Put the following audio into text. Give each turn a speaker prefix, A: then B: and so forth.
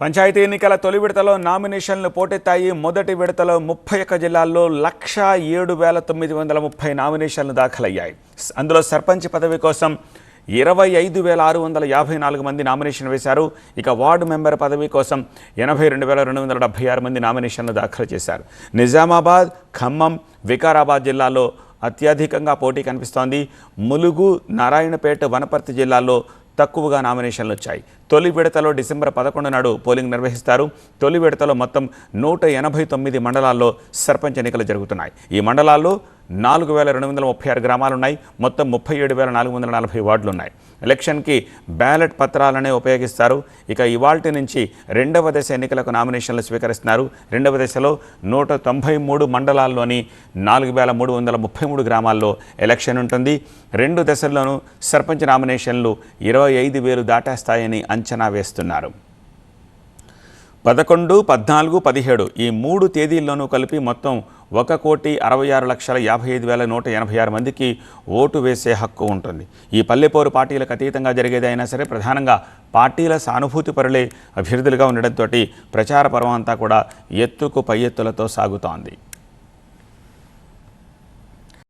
A: పంచాయతీ ఎన్నికల తొలి విడతలో నామినేషన్లు పోటెత్తాయి. మొదటి విడతలో 31 జిల్లాల్లో 1,07,930 నామినేషన్లు దాఖలయ్యాయి. అందులో సర్పంచ్ పదవి కోసం 25,654 మంది నామినేషన్ వేశారు. ఇక వార్డు మెంబర్ పదవి కోసం 82,276 మంది నామినేషన్లు దాఖలు చేశారు. నిజామాబాద్, ఖమ్మం, వికారాబాద్ జిల్లాల్లో అత్యధికంగా పోటీ కనిపిస్తోంది. ములుగు, నారాయణపేట, వనపర్తి జిల్లాల్లో తక్కువగా నామినేషన్లు వచ్చాయి. తొలి విడతలో డిసెంబర్ 11 నాడు పోలింగ్ నిర్వహిస్తారు. తొలి విడతలో మొత్తం 189 మండలాల్లో సర్పంచ్ ఎన్నికలు జరుగుతున్నాయి. ఈ మండలాల్లో 4,236 గ్రామాలున్నాయి. మొత్తం 37,440 వార్డులున్నాయి. ఎలక్షన్కి బ్యాలెట్ పత్రాలనే ఉపయోగిస్తారు. ఇక ఇవాల్టి నుంచి రెండవ దశ ఎన్నికలకు నామినేషన్లు స్వీకరిస్తున్నారు. రెండవ దశలో 193 మండలాల్లోని 4,333 గ్రామాల్లో ఎలక్షన్ ఉంటుంది. రెండు దశల్లోనూ సర్పంచ్ నామినేషన్లు 25,000 దాటేస్తాయని అంచనా వేస్తున్నారు. 11, 14, 17 ఈ 3 తేదీల్లోనూ కలిపి మొత్తం 1,66,55,186 మందికి ఓటు వేసే హక్కు ఉంటుంది. ఈ పల్లెపోరు పార్టీలకు అతీతంగా జరిగేది అయినా సరే ప్రధానంగా పార్టీల సానుభూతి పరులే అభ్యర్థులుగా ఉండడంతో ప్రచార పర్వం అంతా కూడా ఎత్తుకు పై ఎత్తులతో సాగుతోంది.